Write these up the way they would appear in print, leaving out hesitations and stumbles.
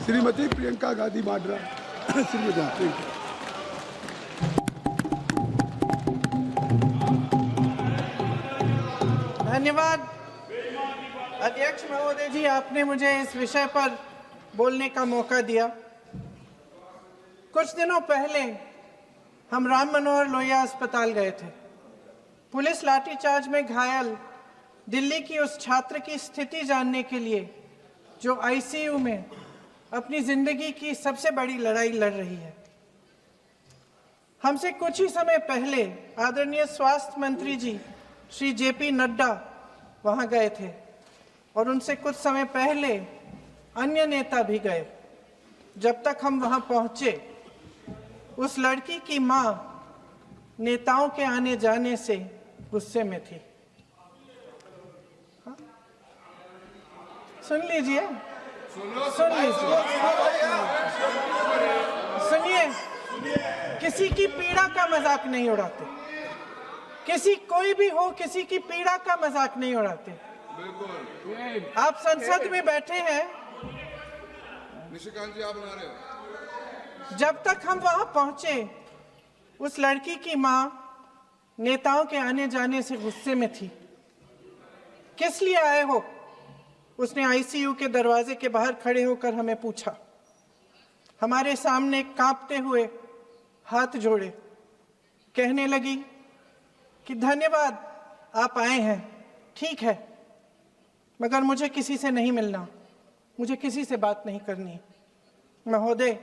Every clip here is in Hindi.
श्रीमती प्रियंका गांधी वाड्रा। श्रीमती धन्यवाद अध्यक्ष महोदय जी, आपने मुझे इस विषय पर बोलने का मौका दिया। कुछ दिनों पहले हम राम मनोहर लोहिया अस्पताल गए थे। पुलिस लाठीचार्ज में घायल दिल्ली की उस छात्र की स्थिति जानने के लिए जो आईसीयू में अपनी जिंदगी की सबसे बड़ी लड़ाई लड़ रही है। हमसे कुछ ही समय पहले आदरणीय स्वास्थ्य मंत्री जी श्री जेपी नड्डा वहां गए थे और उनसे कुछ समय पहले अन्य नेता भी गए। जब तक हम वहां पहुंचे, उस लड़की की मां नेताओं के आने जाने से गुस्से में थी। सुन लीजिए, सुनिए, किसी की पीड़ा का मजाक नहीं उड़ाते। कोई भी हो, किसी की पीड़ा का मजाक नहीं उड़ाते। आप संसद में बैठे हैं, निशिकांत जी आप बना रहे हो। जब तक हम वहां पहुंचे, उस लड़की की मां नेताओं के आने जाने से गुस्से में थी। किस लिए आए हो? उसने आईसीयू के दरवाजे के बाहर खड़े होकर हमें पूछा। हमारे सामने कांपते हुए हाथ जोड़े कहने लगी कि धन्यवाद आप आए हैं, ठीक है, मगर मुझे किसी से नहीं मिलना, मुझे किसी से बात नहीं करनी। महोदय,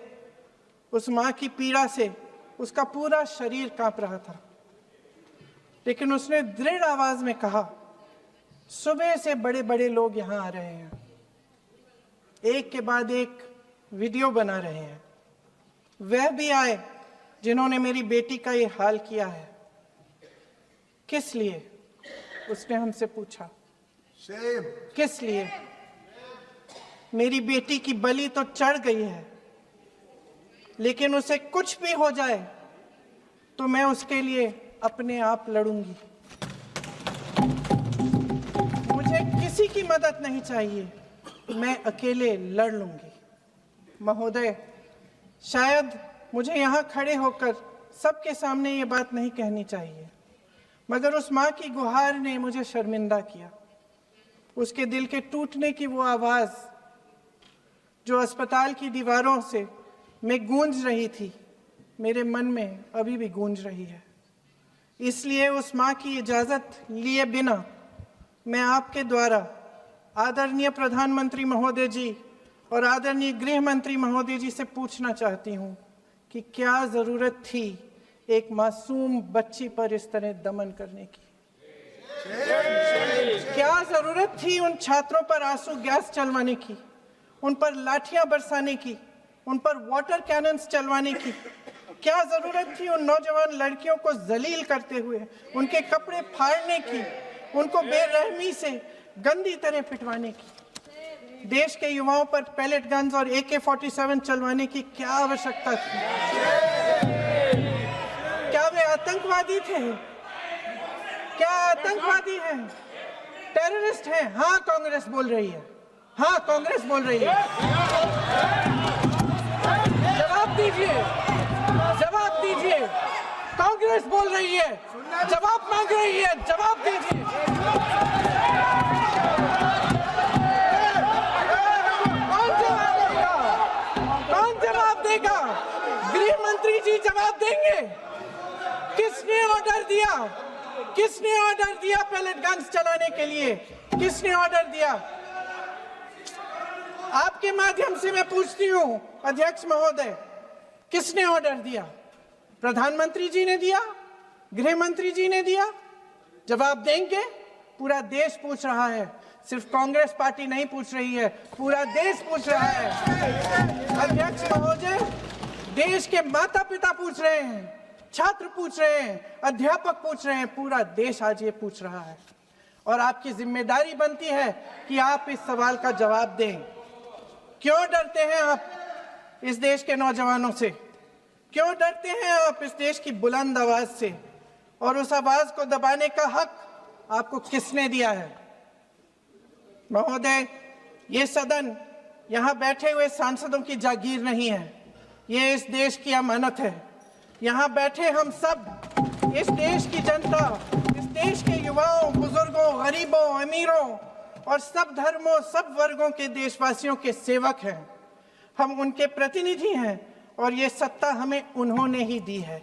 उस मां की पीड़ा से उसका पूरा शरीर कांप रहा था, लेकिन उसने दृढ़ आवाज में कहा, सुबह से बड़े बड़े लोग यहां आ रहे हैं, एक के बाद एक वीडियो बना रहे हैं। वह भी आए जिन्होंने मेरी बेटी का ये हाल किया है। किस लिए? उसने हमसे पूछा। किस लिए? मेरी बेटी की बलि तो चढ़ गई है, लेकिन उसे कुछ भी हो जाए तो मैं उसके लिए अपने आप लड़ूंगी। मुझे किसी की मदद नहीं चाहिए, मैं अकेले लड़ लूंगी। महोदय, शायद मुझे यहाँ खड़े होकर सबके सामने ये बात नहीं कहनी चाहिए, मगर उस माँ की गुहार ने मुझे शर्मिंदा किया। उसके दिल के टूटने की वो आवाज जो अस्पताल की दीवारों से में गूंज रही थी, मेरे मन में अभी भी गूंज रही है। इसलिए उस माँ की इजाजत लिए बिना मैं आपके द्वारा आदरणीय प्रधानमंत्री महोदय जी और आदरणीय गृह मंत्री महोदय जी से पूछना चाहती हूँ कि क्या जरूरत थी एक मासूम बच्ची पर इस तरह दमन करने की? क्या जरूरत थी उन छात्रों पर आंसू गैस चलवाने की, उन पर लाठियां बरसाने की, उन पर वाटर कैनन्स चलवाने की? क्या जरूरत थी उन नौजवान लड़कियों को जलील करते हुए उनके कपड़े फाड़ने की, उनको बेरहमी से गंदी तरह पिटवाने की? देश के युवाओं पर पैलेट गन्स और AK-47 चलवाने की क्या आवश्यकता थी? क्या वे आतंकवादी थे? क्या आतंकवादी हैं? टेररिस्ट हैं? हाँ, कांग्रेस बोल रही है। हाँ, कांग्रेस बोल रही है। जवाब दीजिए, जवाब दीजिए। कांग्रेस बोल रही है, जवाब मांग रही है, जवाब दीजिए। कौन जवाब देगा? गृह मंत्री जी जवाब देंगे। किसने ऑर्डर दिया? किसने ऑर्डर दिया पैलेट गन्स चलाने के लिए? किसने ऑर्डर दिया? आपके माध्यम से मैं पूछती हूं अध्यक्ष महोदय, किसने ऑर्डर दिया? प्रधानमंत्री जी ने दिया? गृह मंत्री जी ने दिया? जवाब देंगे? पूरा देश पूछ रहा है, सिर्फ कांग्रेस पार्टी नहीं पूछ रही है, पूरा देश पूछ रहा है। अध्यक्ष महोदय, देश के माता पिता पूछ रहे हैं, छात्र पूछ रहे हैं, अध्यापक पूछ रहे हैं, पूरा देश आज ये पूछ रहा है। और आपकी जिम्मेदारी बनती है कि आप इस सवाल का जवाब दें। क्यों डरते हैं आप इस देश के नौजवानों से? क्यों डरते हैं आप इस देश की बुलंद आवाज से? और उस आवाज को दबाने का हक आपको किसने दिया है? महोदय, ये सदन यहाँ बैठे हुए सांसदों की जागीर नहीं है, ये इस देश की अमानत है। यहाँ बैठे हम सब इस देश की जनता, इस देश के युवाओं, बुजुर्गों, गरीबों, अमीरों और सब धर्मों, सब वर्गों के देशवासियों के सेवक हैं। हम उनके प्रतिनिधि हैं और ये सत्ता हमें उन्होंने ही दी है।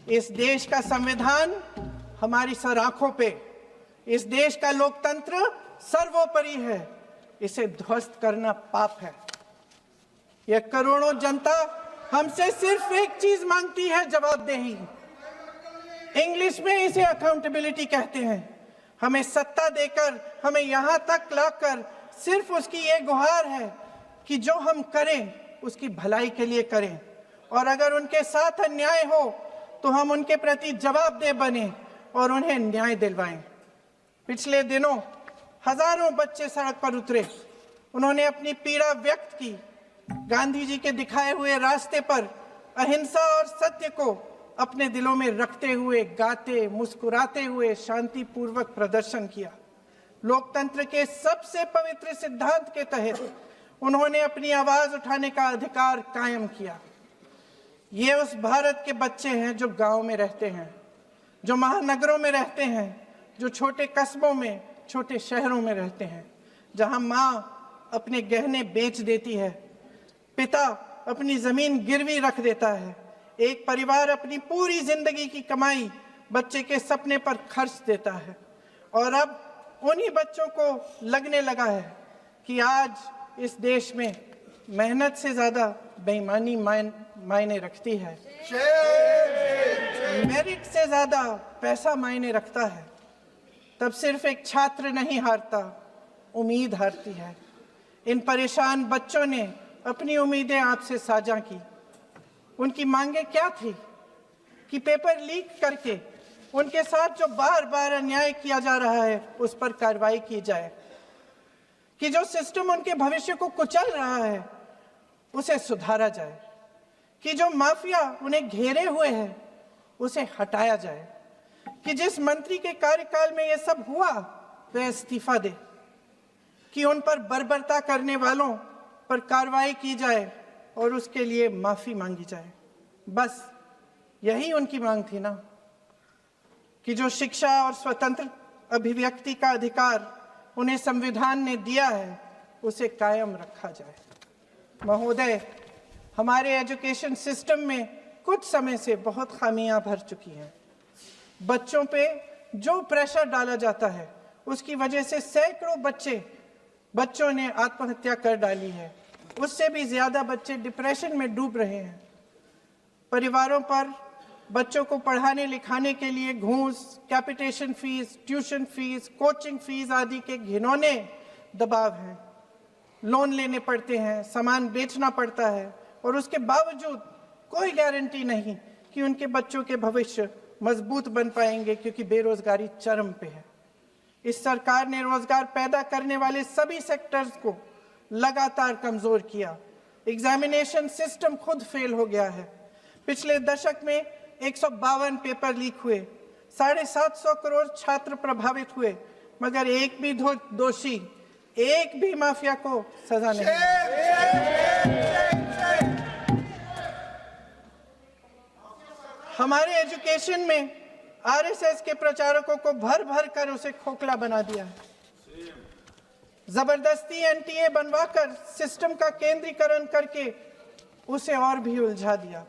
इस देश का संविधान हमारी सर आंखों पे, इस देश का लोकतंत्र सर्वोपरि है, इसे ध्वस्त करना पाप है। यह करोड़ों जनता हमसे सिर्फ एक चीज मांगती है, जवाबदेही। इंग्लिश में इसे अकाउंटेबिलिटी कहते हैं। हमें सत्ता देकर, हमें यहाँ तक लाकर सिर्फ उसकी ये गुहार है कि जो हम करें उसकी भलाई के लिए करें, और अगर उनके साथ अन्याय हो तो हम उनके प्रति जवाबदेह बने और उन्हें न्याय दिलवाएं। पिछले दिनों हजारों बच्चे सड़क पर उतरे, उन्होंने अपनी पीड़ा व्यक्त की। गांधी जी के दिखाए हुए रास्ते पर अहिंसा और सत्य को अपने दिलों में रखते हुए, गाते, मुस्कुराते हुए शांतिपूर्वक प्रदर्शन किया। लोकतंत्र के सबसे पवित्र सिद्धांत के तहत उन्होंने अपनी आवाज उठाने का अधिकार कायम किया। ये उस भारत के बच्चे हैं जो गांव में रहते हैं, जो महानगरों में रहते हैं, जो छोटे कस्बों में, छोटे शहरों में रहते हैं, जहां माँ अपने गहने बेच देती है, पिता अपनी जमीन गिरवी रख देता है, एक परिवार अपनी पूरी जिंदगी की कमाई बच्चे के सपने पर खर्च देता है। और अब उन्हीं बच्चों को लगने लगा है कि आज इस देश में मेहनत से ज्यादा बेईमानी मायने रखती है, मेरिट से ज्यादा पैसा मायने रखता है। तब सिर्फ एक छात्र नहीं हारता, उम्मीद हारती है। इन परेशान बच्चों ने अपनी उम्मीदें आपसे साझा की। उनकी मांगे क्या थी? कि पेपर लीक करके उनके साथ जो बार बार अन्याय किया जा रहा है उस पर कार्रवाई की जाए, कि जो सिस्टम उनके भविष्य को कुचल रहा है उसे सुधारा जाए, कि जो माफिया उन्हें घेरे हुए है उसे हटाया जाए, कि जिस मंत्री के कार्यकाल में यह सब हुआ वह इस्तीफा दे, कि उन पर बर्बरता करने वालों पर कार्रवाई की जाए और उसके लिए माफी मांगी जाए। बस यही उनकी मांग थी ना, कि जो शिक्षा और स्वतंत्र अभिव्यक्ति का अधिकार उन्हें संविधान ने दिया है उसे कायम रखा जाए। महोदय, हमारे एजुकेशन सिस्टम में कुछ समय से बहुत खामियां भर चुकी हैं। बच्चों पे जो प्रेशर डाला जाता है उसकी वजह से सैकड़ों बच्चों ने आत्महत्या कर डाली है। उससे भी ज्यादा बच्चे डिप्रेशन में डूब रहे हैं। परिवारों पर बच्चों को पढ़ाने लिखाने के लिए घूस, capitation fees, tuition fees, coaching fees आदि के घिनौने दबाव हैं। लोन लेने पड़ते हैं, सामान बेचना पड़ता है और उसके बावजूद कोई गारंटी नहीं कि उनके बच्चों के भविष्य मजबूत बन पाएंगे, क्योंकि बेरोजगारी चरम पे है। इस सरकार ने रोजगार पैदा करने वाले सभी सेक्टर्स को लगातार कमजोर किया। एग्जामिनेशन सिस्टम खुद फेल हो गया है। पिछले दशक में 152 पेपर लीक हुए, 750 करोड़ छात्र प्रभावित हुए, मगर एक भी दोषी, एक भी माफिया को सजा नहीं। हमारे एजुकेशन में आरएसएस के प्रचारकों को भर भर कर उसे खोखला बना दिया है। जबरदस्ती एनटीए बनवाकर सिस्टम का केंद्रीकरण करके उसे और भी उलझा दिया।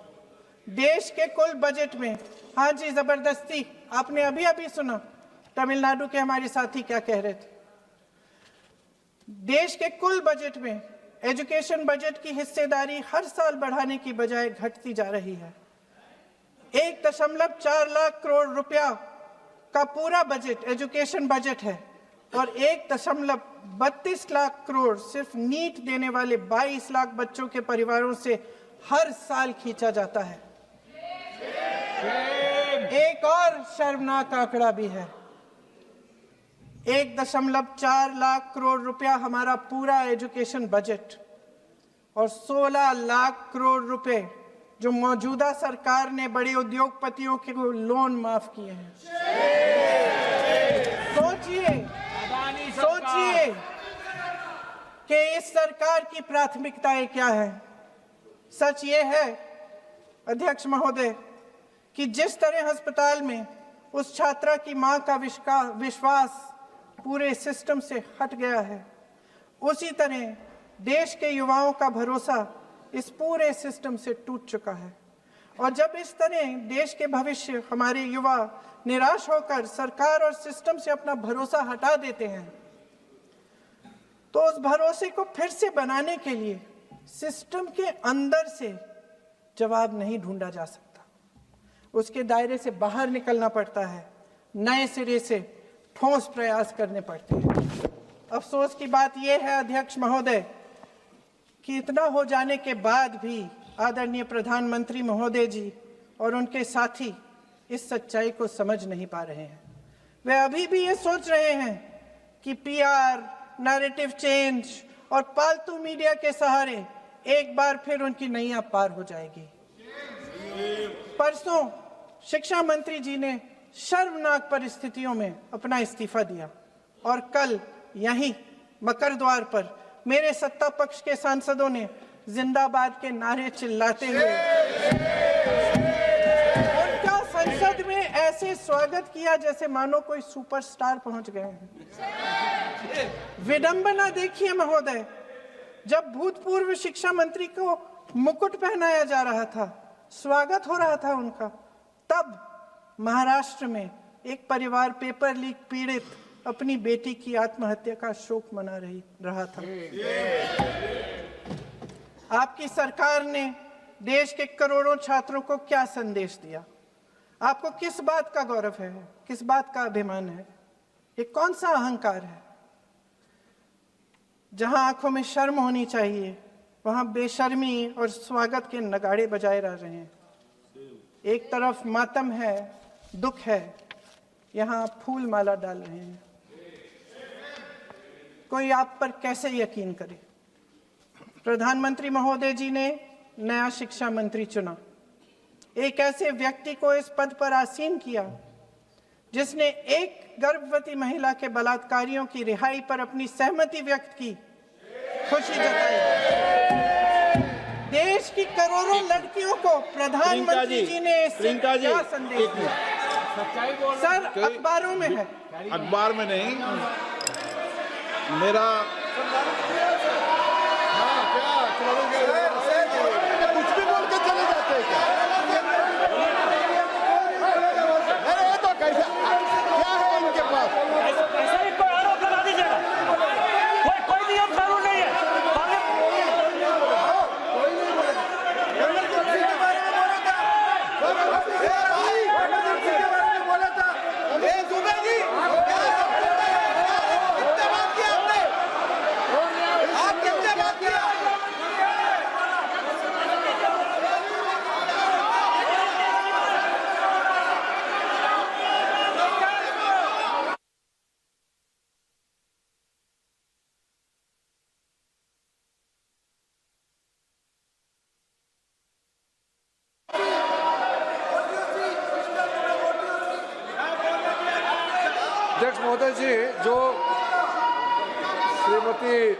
देश के कुल बजट में, हाँ जी जबरदस्ती, आपने अभी अभी सुना तमिलनाडु के हमारे साथी क्या कह रहे थे। देश के कुल बजट में एजुकेशन बजट की हिस्सेदारी हर साल बढ़ाने की बजाय घटती जा रही है। 1.4 लाख करोड़ रुपया का पूरा बजट एजुकेशन बजट है और 1.32 लाख करोड़ सिर्फ नीट देने वाले 22 लाख बच्चों के परिवारों से हर साल खींचा जाता है। एक और शर्मनाक आंकड़ा भी है। 1.4 लाख करोड़ रुपया हमारा पूरा एजुकेशन बजट और 16 लाख करोड़ रुपए जो मौजूदा सरकार ने बड़े उद्योगपतियों के लोन माफ किए हैं। सोचिए कि इस सरकार की प्राथमिकताएं क्या है। सच ये है अध्यक्ष महोदय कि जिस तरह अस्पताल में उस छात्रा की मां का विश्वास पूरे सिस्टम से हट गया है, उसी तरह देश के युवाओं का भरोसा इस पूरे सिस्टम से टूट चुका है। और जब इस तरह देश के भविष्य हमारे युवा निराश होकर सरकार और सिस्टम से अपना भरोसा हटा देते हैं, तो उस भरोसे को फिर से बनाने के लिए सिस्टम के अंदर से जवाब नहीं ढूंढा जा सकता, उसके दायरे से बाहर निकलना पड़ता है, नए सिरे से ठोस प्रयास करने पड़ते हैं। अफसोस की बात यह है अध्यक्ष महोदय कि इतना हो जाने के बाद भी आदरणीय प्रधानमंत्री महोदय जी और उनके साथी इस सच्चाई को समझ नहीं पा रहे हैं। वे अभी भी ये सोच रहे हैं कि पीआर, नैरेटिव चेंज और पालतू मीडिया के सहारे एक बार फिर उनकी नैया पार हो जाएगी। परसों शिक्षा मंत्री जी ने शर्मनाक परिस्थितियों में अपना इस्तीफा दिया और कल यहीं मकर द्वार पर मेरे सत्ता पक्ष के सांसदों ने जिंदाबाद के नारे चिल्लाते हुए उनका संसद में ऐसे स्वागत किया जैसे मानो कोई सुपरस्टार पहुंच गए हैं। विडंबना देखिए महोदय, जब भूतपूर्व शिक्षा मंत्री को मुकुट पहनाया जा रहा था, स्वागत हो रहा था उनका, तब महाराष्ट्र में एक परिवार पेपर लीक पीड़ित अपनी बेटी की आत्महत्या का शोक मना रहा था। आपकी सरकार ने देश के करोड़ों छात्रों को क्या संदेश दिया? आपको किस बात का गौरव है, किस बात का अभिमान है? ये कौन सा अहंकार है? जहां आंखों में शर्म होनी चाहिए, वहां बेशर्मी और स्वागत के नगाड़े बजाए जा रहे हैं। एक तरफ मातम है, दुख है, यहां फूल माला डाल रहे हैं। कोई आप पर कैसे यकीन करे? प्रधानमंत्री महोदय जी ने नया शिक्षा मंत्री चुना, एक ऐसे व्यक्ति को इस पद पर आसीन किया जिसने एक गर्भवती महिला के बलात्कारियों की रिहाई पर अपनी सहमति व्यक्त की, खुशी जताई। देश की करोड़ों लड़कियों को प्रधानमंत्री जी ने इससे क्या संदेश दिया? सर, अखबारों में है। अखबार में नहीं, मेरा कुछ भी बोल के चले जाते हैं क्या? अरे ये तो कैसा क्या है इनके पास? ऐसा ही कोई आरोप लगा दीजिएगा, कोई नियम कानून नहीं है। अध्यक्ष महोदय जी, जो श्रीमती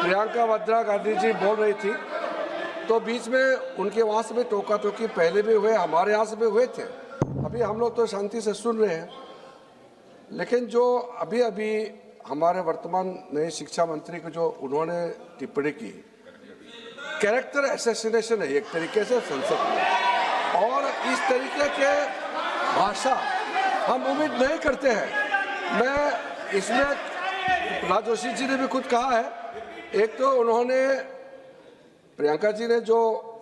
प्रियंका वाड्रा गांधी जी बोल रही थी, तो बीच में उनके वहाँ से भी टोका टोकी पहले भी हुए, हमारे यहाँ से भी हुए थे। अभी हम लोग तो शांति से सुन रहे हैं, लेकिन जो अभी अभी हमारे वर्तमान नए शिक्षा मंत्री को जो उन्होंने टिप्पणी की, कैरेक्टर असैसिनेशन है एक तरीके से संसद में, और इस तरीके के भाषा हम उम्मीद नहीं करते हैं। मैं इसमें प्रहलाद जोशी जी ने भी खुद कहा है, एक तो उन्होंने प्रियंका जी ने जो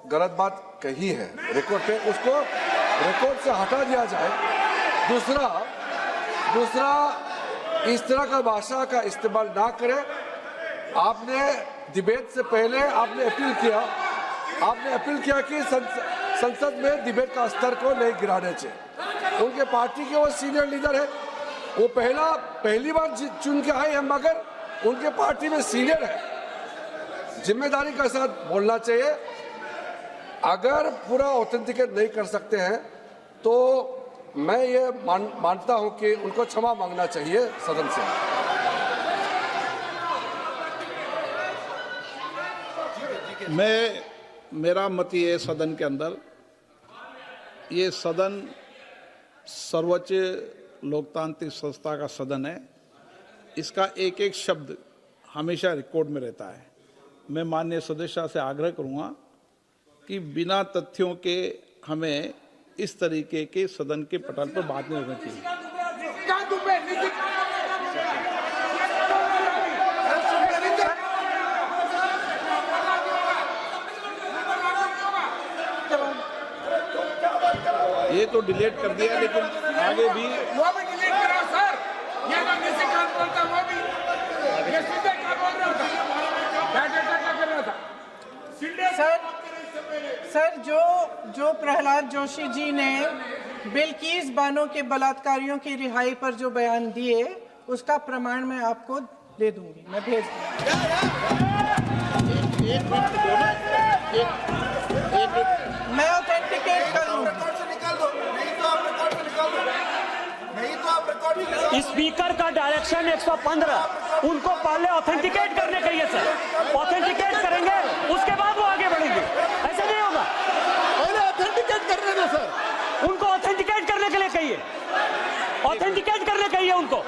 गलत बात कही है रिकॉर्ड पे, उसको रिकॉर्ड से हटा दिया जाए। दूसरा इस तरह का भाषा का इस्तेमाल ना करें। आपने डिबेट से पहले आपने अपील किया कि संसद में डिबेट का स्तर को नहीं गिराने चाहिए। उनके पार्टी के वो सीनियर लीडर है, वो पहली बार चुन के आए हैं, मगर उनके पार्टी में सीनियर है। जिम्मेदारी के साथ बोलना चाहिए। अगर पूरा ऑथेंटिकेट नहीं कर सकते हैं तो मैं ये मानता हूं कि उनको क्षमा मांगना चाहिए सदन से। मेरा मत ये है, सदन के अंदर ये सदन सर्वोच्च लोकतांत्रिक संस्था का सदन है। इसका एक एक शब्द हमेशा रिकॉर्ड में रहता है। मैं माननीय सदस्य से आग्रह करूंगा कि बिना तथ्यों के हमें इस तरीके के सदन के पटल पर बात नहीं करनी चाहिए। ये तो डिलीट कर दिया, लेकिन आगे भी वो भी डिलीट करा सर। ये तो किसी का बोलता वो भी ये सीधे क्या बोल रहा था, क्या कर रहा था सर जो प्रहलाद जोशी जी ने बिल्किस बानो के बलात्कारियों की रिहाई पर जो बयान दिए, उसका प्रमाण मैं आपको दे दूंगी, मैं भेज मैं ऑथेंटिकेट करूंगा। स्पीकर का डायरेक्शन 115, उनको पहले ऑथेंटिकेट करने कहिए सर। ऑथेंटिकेट करेंगे उसके बाद वो आगे बढ़ेंगे, ऐसे नहीं होगा। पहले ऑथेंटिकेट करने दो सर। उनको ऑथेंटिकेट करने के लिए कहिए, ऑथेंटिकेट करने कहिए उनको।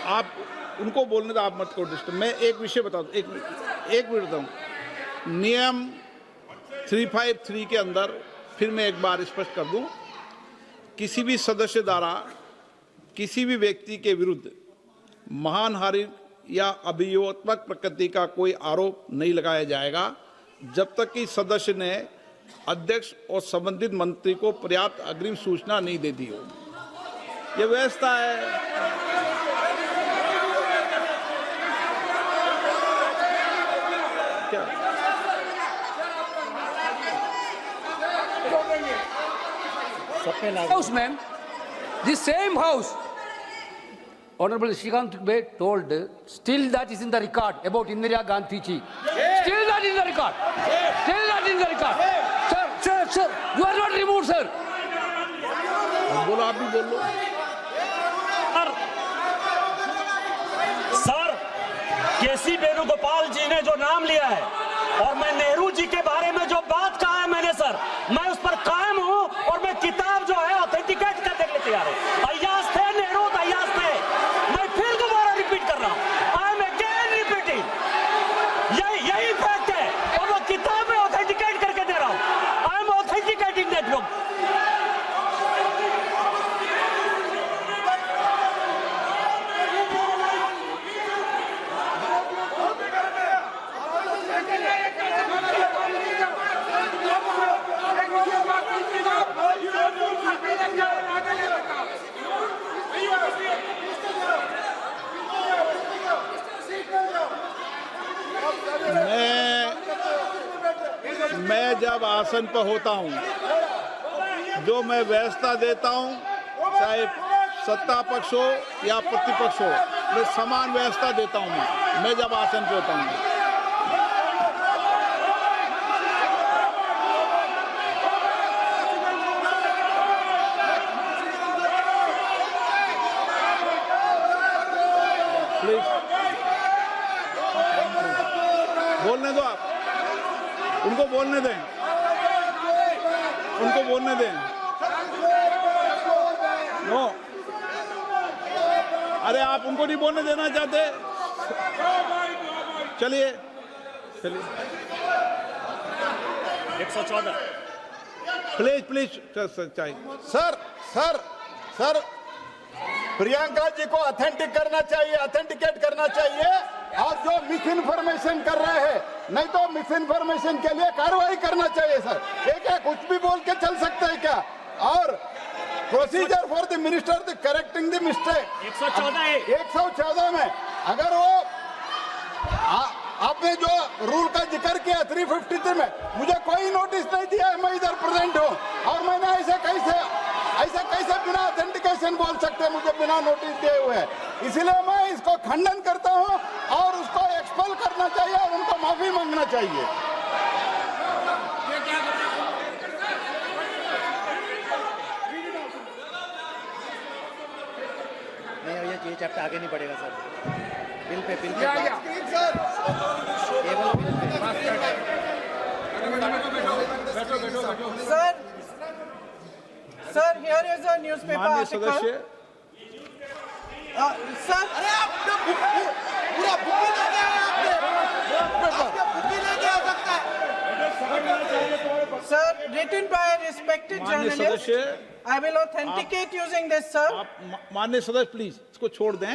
आप उनको बोलने दो, आप मत करो डिस्टर्ब। मैं एक विषय बता दूं, एक मिनट बताऊं। नियम 353 के अंदर फिर मैं एक बार स्पष्ट कर दूं, किसी भी सदस्य द्वारा किसी भी व्यक्ति के विरुद्ध मानहानि या अभियोगात्मक प्रकृति का कोई आरोप नहीं लगाया जाएगा जब तक कि सदस्य ने अध्यक्ष और संबंधित मंत्री को पर्याप्त अग्रिम सूचना नहीं दे दी हो। यह व्यवस्था है। House, ma'am. The same house. Honorable Shrikant Bey told, still that is in the record about Indira Gandhi ji. Still that in the record. Still that in the record. Sir, you are not removed, sir. बोलो, आप भी बोल लो। सर, केसी वेणुगोपाल जी ने जो नाम लिया है और मैं नेहरू जी के बारे में जो बात कहा है मैंने सर, मैं उस पर कायम हूं और मैं किताब जो है ऑथेंटिकेट करने के लिए तैयार हूं। अय्याज थे नेहरू, अय्याज थे। मैं फिर दोबारा रिपीट कर रहा हूं, आई एम अगेन रिपीटिंग। यही फैक्ट है और वो किताब में ऑथेंटिकेट करके दे रहा हूं। I am authenticating that book. मैं जब आसन पर होता हूं, जो मैं व्यवस्था देता हूं, चाहे सत्ता पक्ष हो या प्रतिपक्ष हो, मैं समान व्यवस्था देता हूं। मैं जब आसन पर होता हूं, प्लीज बोलने दो। आप उनको बोलने दें, उनको बोलने दें। नो, अरे आप उनको नहीं बोलने देना चाहते? चलिए 114 प्लीज चाहिए। सर प्रियंका जी को ऑथेंटिकेट करना चाहिए और जो मिस इन्फॉर्मेशन कर रहे हैं, नहीं तो मिस इन्फॉर्मेशन के लिए कार्रवाई करना चाहिए सर। क्या कुछ भी बोल के चल सकते हैं क्या? और procedure for the minister the correcting the mistake 114 में अगर वो आपने जो रूल का जिक्र किया 353 में, मुझे कोई नोटिस नहीं दिया है, मैं इधर प्रेजेंट हूँ और मैंने ऐसे कैसे बिना ऑथेंटिकेशन बोल सकते, मुझे बिना नोटिस दिए हुए। इसलिए मैं इसको खंडन करता हूँ और उसको एक्सपेल करना चाहिए और उनको माफी मांगना चाहिए। नहीं, ये चैप्टर आगे नहीं बढ़ेगा सर। बिल पे केवल bill pay. Sir here is a newspaper माननीय आर्टिकल। सदस्य, सर पूरा बुकी लेके आए आपने, बुकी लेके आ सकता है। Sir written by a respected माननीय journalist. सदस्य, I will authenticate using this, sir. आप माननीय सदस्य प्लीज इसको छोड़ दें।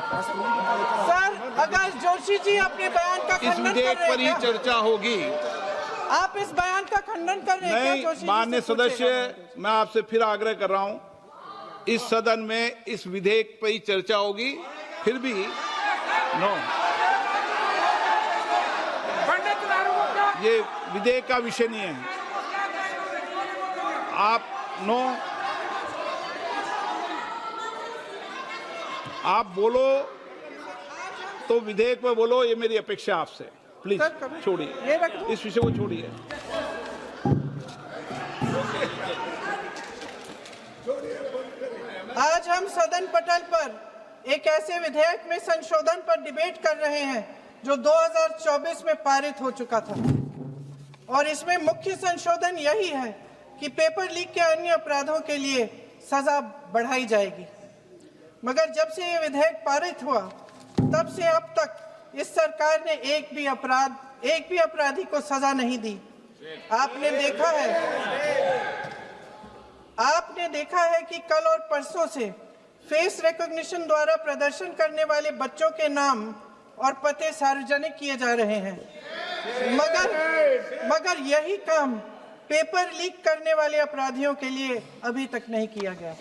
सर अगर जोशी जी अपने बयान का इस खंडन कर विधेयक रहे पर ही हैं क्या? चर्चा होगी। आप इस बयान का खंडन कर रहे हैं क्या नहीं, जोशी जी? माननीय से पूछेगा। सदस्य, मैं आपसे फिर आग्रह कर रहा हूं, इस सदन में इस विधेयक पर ही चर्चा होगी। फिर भी नो, ये विधेयक का विषय नहीं है। आप नो, आप बोलो तो विधेयक पे बोलो, ये मेरी अपेक्षा आपसे। प्लीज सर, कभी- छोड़िए, ये रख दो। इस विषय को छोड़िए। आज हम सदन पटल पर एक ऐसे विधेयक में संशोधन पर डिबेट कर रहे हैं जो 2024 में पारित हो चुका था और इसमें मुख्य संशोधन यही है कि पेपर लीक के अन्य अपराधों के लिए सजा बढ़ाई जाएगी। मगर जब से ये विधेयक पारित हुआ तब से अब तक इस सरकार ने एक भी अपराधी को सजा नहीं दी। आपने देखा है कि कल और परसों से फेस रिकॉग्निशन द्वारा प्रदर्शन करने वाले बच्चों के नाम और पते सार्वजनिक किए जा रहे हैं, मगर यही काम पेपर लीक करने वाले अपराधियों के लिए अभी तक नहीं किया गया।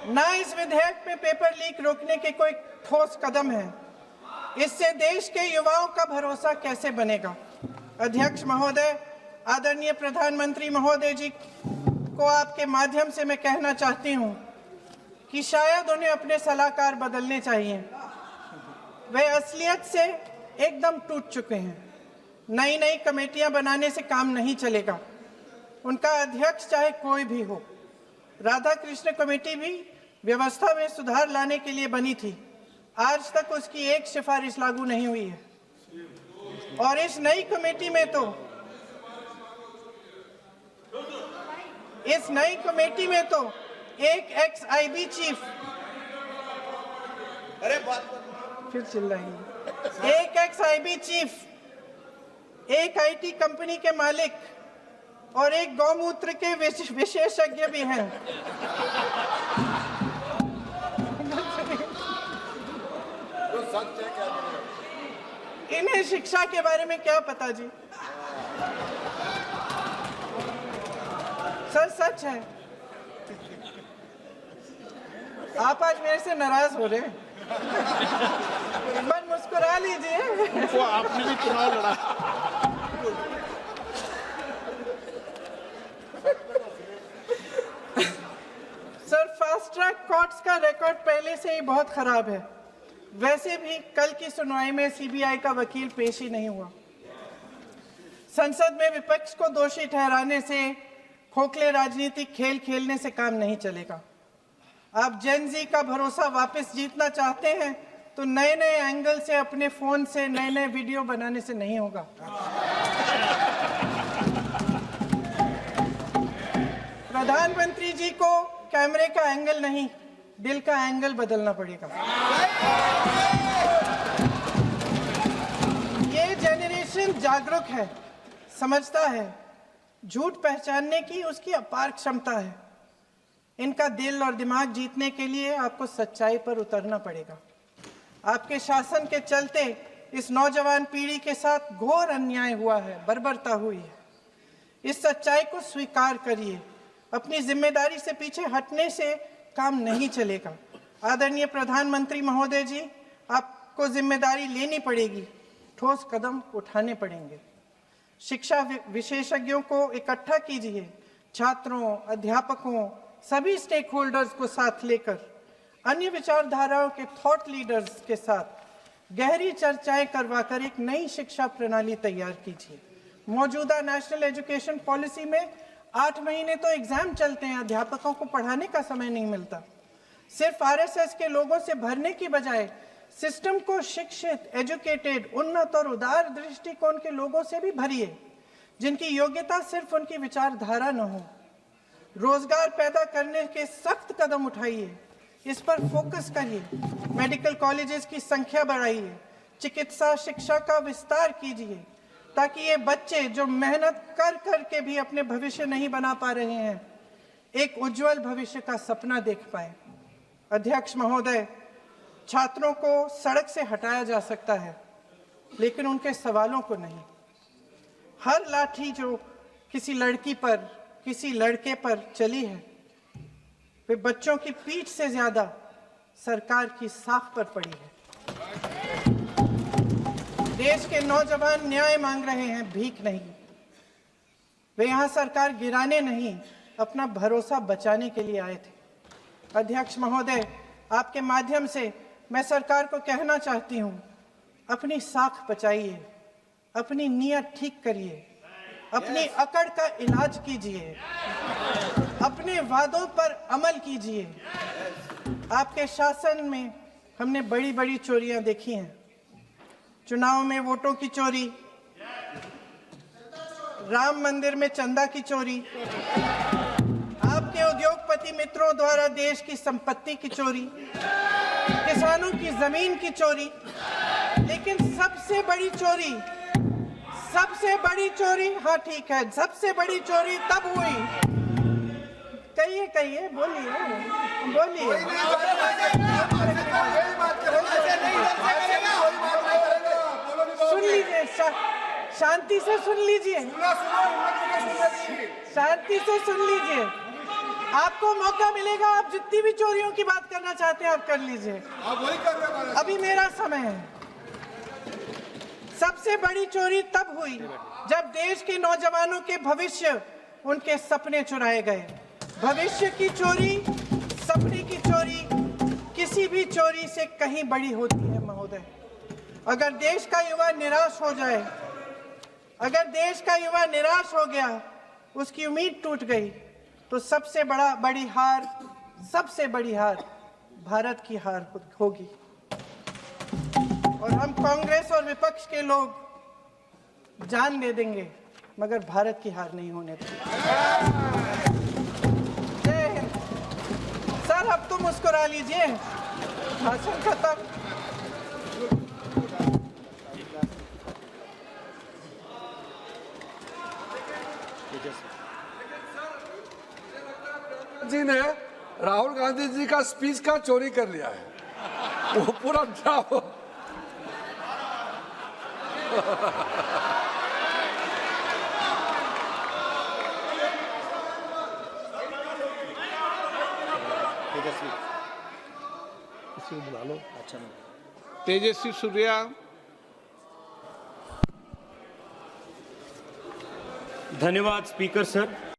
ना इस विधेयक में पेपर लीक रोकने के कोई ठोस कदम है। इससे देश के युवाओं का भरोसा कैसे बनेगा? अध्यक्ष महोदय, आदरणीय प्रधानमंत्री महोदय जी को आपके माध्यम से मैं कहना चाहती हूं कि शायद उन्हें अपने सलाहकार बदलने चाहिए। वे असलियत से एकदम टूट चुके हैं। नई कमेटियां बनाने से काम नहीं चलेगा। उनका अध्यक्ष चाहे कोई भी हो। राधा कृष्ण कमेटी भी व्यवस्था में सुधार लाने के लिए बनी थी। आज तक उसकी एक सिफारिश लागू नहीं हुई है और इस नई कमेटी में तो एक एक्स-आईबी चीफ, फिर चिल्लाएंगे, एक एक्स-आईबी चीफ, एक आईटी कंपनी के मालिक और एक गौमूत्र के विशेषज्ञ भी हैं। इन्हें शिक्षा के बारे में क्या पता जी? सर सच है। आप आज मेरे से नाराज हो रहे हैं। मन मुस्कुरा लीजिए। उनको आपने भी चुनाव लड़ा। सर फास्ट ट्रैक कोर्ट्स का रिकॉर्ड पहले से ही बहुत खराब है। वैसे भी कल की सुनवाई में सीबीआई का वकील पेश ही नहीं हुआ। संसद में विपक्ष को दोषी ठहराने से, खोखले राजनीतिक खेल खेलने से काम नहीं चलेगा। आप जेन जी का भरोसा वापस जीतना चाहते हैं तो नए एंगल से अपने फोन से नए वीडियो बनाने से नहीं होगा। प्रधानमंत्री जी को कैमरे का एंगल नहीं, दिल का एंगल बदलना पड़ेगा। ये जेनरेशन जागरूक है, समझता है, झूठ पहचानने की उसकी अपार क्षमता है। इनका दिल और दिमाग जीतने के लिए आपको सच्चाई पर उतरना पड़ेगा। आपके शासन के चलते इस नौजवान पीढ़ी के साथ घोर अन्याय हुआ है, बर्बरता हुई है। इस सच्चाई को स्वीकार करिए। अपनी जिम्मेदारी से पीछे हटने से काम नहीं चलेगा। आदरणीय प्रधानमंत्री महोदय जी, आपको जिम्मेदारी लेनी पड़ेगी, ठोस कदम उठाने पड़ेंगे। शिक्षा विशेषज्ञों को इकट्ठा कीजिए, छात्रों, अध्यापकों, सभी स्टेक होल्डर्स को साथ लेकर, अन्य विचारधाराओं के थॉट लीडर्स के साथ गहरी चर्चाएं करवाकर एक नई शिक्षा प्रणाली तैयार कीजिए। मौजूदा नेशनल एजुकेशन पॉलिसी में 8 महीने तो एग्जाम चलते हैं, अध्यापकों को पढ़ाने का समय नहीं मिलता। सिर्फ आरएसएस के लोगों से भरने की बजाय सिस्टम को शिक्षित, एजुकेटेड, उन्नत और उदार दृष्टिकोण के लोगों से भी भरिए, जिनकी योग्यता सिर्फ उनकी विचारधारा न हो। रोजगार पैदा करने के सख्त कदम उठाइए, इस पर फोकस करिए। मेडिकल कॉलेजेस की संख्या बढ़ाइए, चिकित्सा शिक्षा का विस्तार कीजिए, ताकि ये बच्चे जो मेहनत कर कर के भी अपने भविष्य नहीं बना पा रहे हैं, एक उज्जवल भविष्य का सपना देख पाए। अध्यक्ष महोदय, छात्रों को सड़क से हटाया जा सकता है, लेकिन उनके सवालों को नहीं। हर लाठी जो किसी लड़की पर, किसी लड़के पर चली है, वे बच्चों की पीठ से ज्यादा सरकार की साख पर पड़ी है। देश के नौजवान न्याय मांग रहे हैं, भीख नहीं। वे यहाँ सरकार गिराने नहीं, अपना भरोसा बचाने के लिए आए थे। अध्यक्ष महोदय, आपके माध्यम से मैं सरकार को कहना चाहती हूँ, अपनी साख बचाइए, अपनी नीयत ठीक करिए, अपनी अकड़ का इलाज कीजिए, अपने वादों पर अमल कीजिए। आपके शासन में हमने बड़ी बड़ी चोरियां देखी हैं। चुनाव में वोटों की चोरी, राम मंदिर में चंदा की चोरी, आपके उद्योगपति मित्रों द्वारा देश की संपत्ति की चोरी, किसानों की जमीन की चोरी, लेकिन सबसे बड़ी चोरी, हाँ ठीक है, सबसे बड़ी चोरी तब हुई। कहिए, बोलिए। सुन लीजिए, शांति से सुन लीजिए, शांति से सुन लीजिए। आपको मौका मिलेगा, आप जितनी भी चोरियों की बात करना चाहते हैं आप कर लीजिए, अभी मेरा समय है। सबसे बड़ी चोरी तब हुई जब देश के नौजवानों के भविष्य, उनके सपने चुराए गए। भविष्य की चोरी, सपने की चोरी किसी भी चोरी से कहीं बड़ी होती है महोदय। अगर देश का युवा निराश हो जाए, अगर देश का युवा निराश हो गया, उसकी उम्मीद टूट गई, तो सबसे बड़ी हार भारत की हार होगी। और हम कांग्रेस और विपक्ष के लोग जान दे देंगे, मगर भारत की हार नहीं होने देंगे। जय हिंद। सर, अब तो मुस्कुरा लीजिए, भाषण खत्म। जी ने राहुल गांधी जी का स्पीच का चोरी कर लिया है, वो पूरा ड्रामा। तेजस्वी सूर्या, धन्यवाद स्पीकर सर।